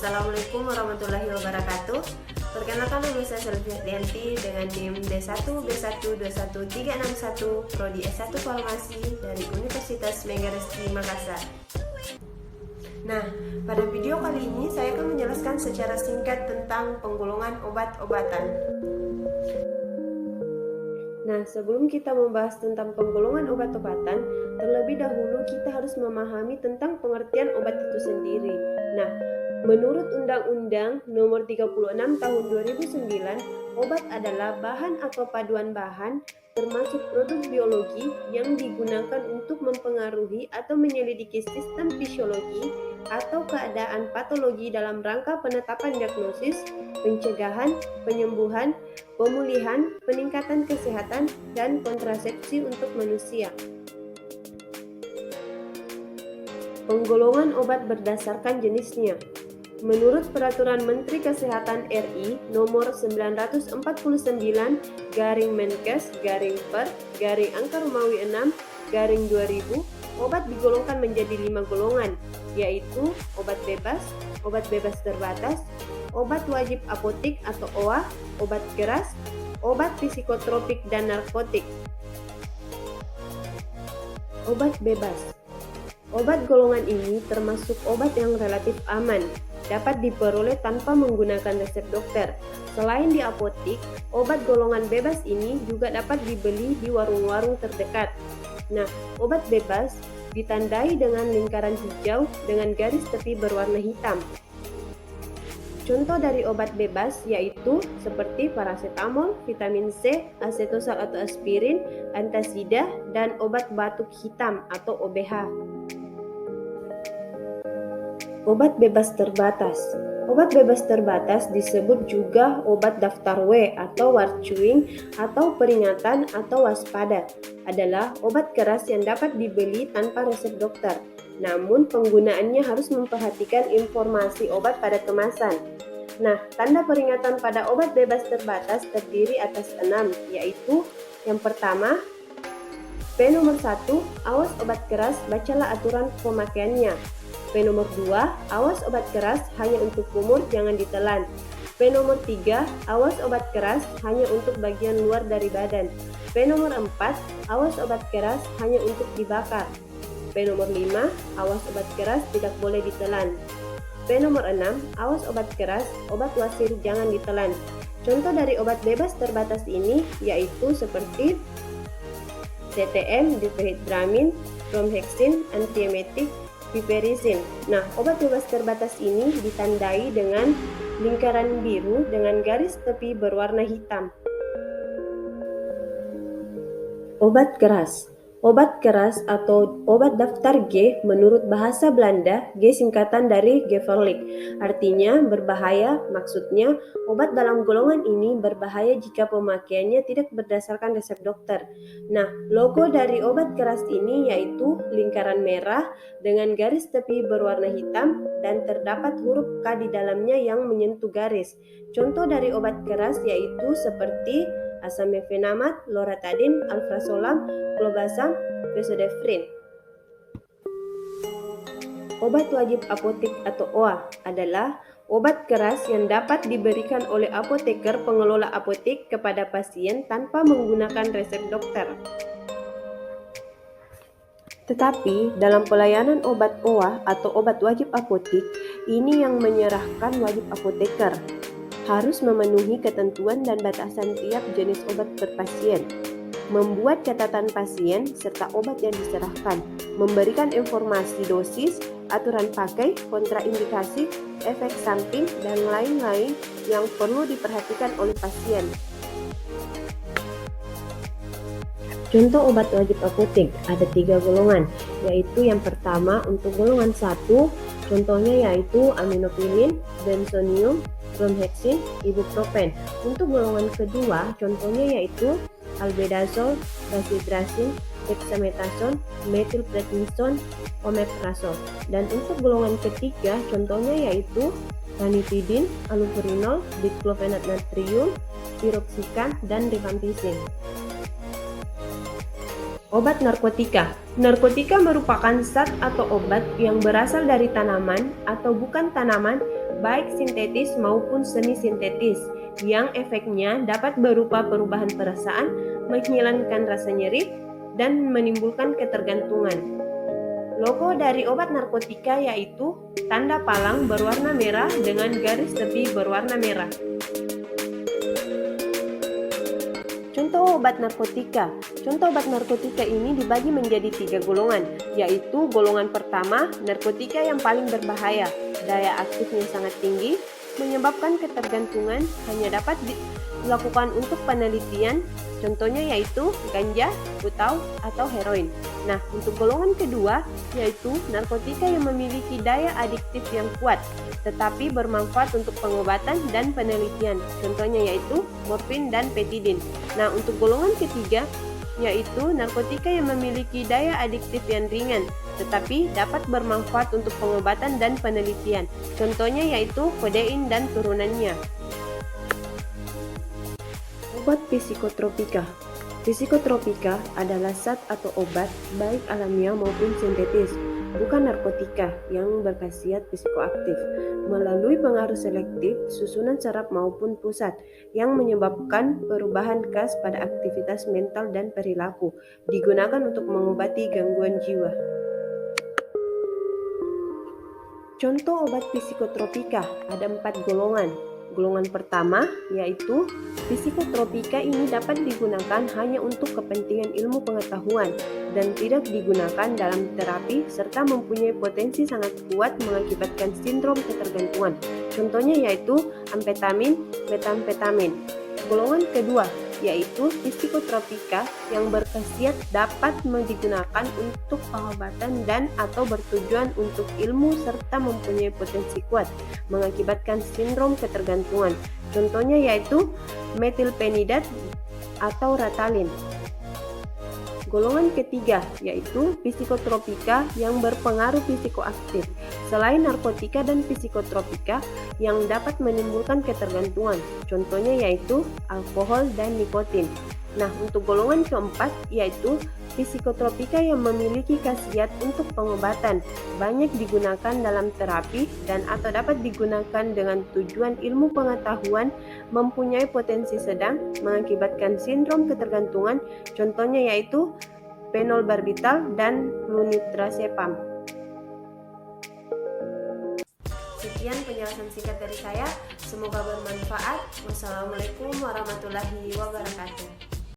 Assalamualaikum warahmatullahi wabarakatuh. Perkenalkan, nama saya Selvi Ardianti dengan NIM D1B1213161 Prodi S1 Farmasi dari Universitas Megaresty Makassar. Nah, pada video kali ini saya akan menjelaskan secara singkat tentang penggolongan obat-obatan. Nah, sebelum kita membahas tentang penggolongan obat-obatan, terlebih dahulu kita harus memahami tentang pengertian obat itu sendiri. Nah, menurut Undang-Undang Nomor 36 Tahun 2009, obat adalah bahan atau paduan bahan termasuk produk biologi yang digunakan untuk mempengaruhi atau menyelidiki sistem fisiologi atau keadaan patologi dalam rangka penetapan diagnosis, pencegahan, penyembuhan, pemulihan, peningkatan kesehatan, dan kontrasepsi untuk manusia. Penggolongan obat berdasarkan jenisnya. Menurut Peraturan Menteri Kesehatan RI Nomor 949/Menkes/Per/Angka Romawi 6/2000, obat digolongkan menjadi 5 golongan, yaitu obat bebas terbatas, obat wajib apotik atau OA, obat keras, obat psikotropik dan narkotik. Obat bebas. Obat golongan ini termasuk obat yang relatif aman, dapat diperoleh tanpa menggunakan resep dokter. Selain di apotik, obat golongan bebas ini juga dapat dibeli di warung-warung terdekat. Nah, obat bebas ditandai dengan lingkaran hijau dengan garis tepi berwarna hitam. Contoh dari obat bebas yaitu seperti paracetamol, vitamin C, asetosal atau aspirin, antasida, dan obat batuk hitam atau OBH. Obat bebas terbatas. Obat bebas terbatas disebut juga obat daftar W atau warning atau peringatan atau waspada. Adalah obat keras yang dapat dibeli tanpa resep dokter. Namun penggunaannya harus memperhatikan informasi obat pada kemasan. Nah, tanda peringatan pada obat bebas terbatas terdiri atas 6, yaitu yang pertama, P nomor 1, awas obat keras, bacalah aturan pemakaiannya. P nomor 2, awas obat keras hanya untuk kumur, jangan ditelan. P nomor 3, awas obat keras hanya untuk bagian luar dari badan. P nomor 4, awas obat keras hanya untuk dibakar. P nomor 5, awas obat keras tidak boleh ditelan. P nomor 6, awas obat keras, obat wasir jangan ditelan. Contoh dari obat bebas terbatas ini yaitu seperti CTM, difenhydramine, bromhexin, antiemetik, piperizin. Nah, obat bebas terbatas ini ditandai dengan lingkaran biru dengan garis tepi berwarna hitam. Obat keras. Obat keras atau obat daftar G menurut bahasa Belanda, G singkatan dari gevaarlijk, artinya berbahaya. Maksudnya, obat dalam golongan ini berbahaya jika pemakaiannya tidak berdasarkan resep dokter. Nah, logo dari obat keras ini yaitu lingkaran merah dengan garis tepi berwarna hitam dan terdapat huruf K di dalamnya yang menyentuh garis. Contoh dari obat keras yaitu seperti asam mefenamat, loratadin, alprazolam, clobazam, vesodefrin. Obat wajib apotik atau OA adalah obat keras yang dapat diberikan oleh apoteker pengelola apotek kepada pasien tanpa menggunakan resep dokter. Tetapi dalam pelayanan obat OA atau obat wajib apotik, ini yang menyerahkan wajib apoteker. Harus memenuhi ketentuan dan batasan tiap jenis obat per pasien, membuat catatan pasien serta obat yang diserahkan, memberikan informasi dosis, aturan pakai, kontraindikasi, efek samping, dan lain-lain yang perlu diperhatikan oleh pasien. Contoh obat wajib apotek ada 3 golongan, yaitu yang pertama untuk golongan 1, contohnya yaitu aminopilin, benzonium, bromhexin, ibuprofen. Untuk golongan kedua, contohnya yaitu albendazol, bacitracin, dexamethasone, methylprednisolone, omeprazole. Dan untuk golongan ketiga, contohnya yaitu ranitidin, allopurinol, diclofenac natrium, piroxicam, dan rifampicin. Obat narkotika. Narkotika merupakan zat atau obat yang berasal dari tanaman atau bukan tanaman baik sintetis maupun semi-sintetis, yang efeknya dapat berupa perubahan perasaan, menghilangkan rasa nyeri, dan menimbulkan ketergantungan. Logo dari obat narkotika yaitu tanda palang berwarna merah dengan garis tepi berwarna merah. Contoh obat narkotika. Contoh obat narkotika ini dibagi menjadi 3 golongan, yaitu golongan pertama, narkotika yang paling berbahaya, daya aktifnya sangat tinggi, menyebabkan ketergantungan, hanya dapat dilakukan untuk penelitian, contohnya yaitu ganja, putau, atau heroin. Nah, untuk golongan kedua, yaitu narkotika yang memiliki daya adiktif yang kuat, tetapi bermanfaat untuk pengobatan dan penelitian, contohnya yaitu morfin dan petidin. Nah, untuk golongan ketiga, yaitu narkotika yang memiliki daya adiktif yang ringan, tetapi dapat bermanfaat untuk pengobatan dan penelitian, contohnya yaitu kodein dan turunannya. Obat psikotropika. Psikotropika adalah zat atau obat baik alamiah maupun sintetis, bukan narkotika yang berkhasiat psikoaktif, melalui pengaruh selektif, susunan saraf maupun pusat, yang menyebabkan perubahan khas pada aktivitas mental dan perilaku, digunakan untuk mengobati gangguan jiwa. Contoh obat psikotropika ada 4 golongan. Golongan pertama yaitu psikotropika ini dapat digunakan hanya untuk kepentingan ilmu pengetahuan dan tidak digunakan dalam terapi serta mempunyai potensi sangat kuat mengakibatkan sindrom ketergantungan. Contohnya yaitu amfetamin, metamfetamin. Golongan kedua yaitu psikotropika yang berkhasiat dapat digunakan untuk pengobatan dan atau bertujuan untuk ilmu serta mempunyai potensi kuat mengakibatkan sindrom ketergantungan. Contohnya yaitu metilpenidat atau Ratalin. Golongan ketiga yaitu psikotropika yang berpengaruh psikoaktif, selain narkotika dan psikotropika yang dapat menimbulkan ketergantungan, contohnya yaitu alkohol dan nikotin. Nah, untuk golongan keempat yaitu psikotropika yang memiliki khasiat untuk pengobatan, banyak digunakan dalam terapi dan atau dapat digunakan dengan tujuan ilmu pengetahuan, mempunyai potensi sedang, mengakibatkan sindrom ketergantungan, contohnya yaitu penolbarbital dan flunitrazepam. Sekian penjelasan singkat dari saya, semoga bermanfaat. Wassalamualaikum warahmatullahi wabarakatuh.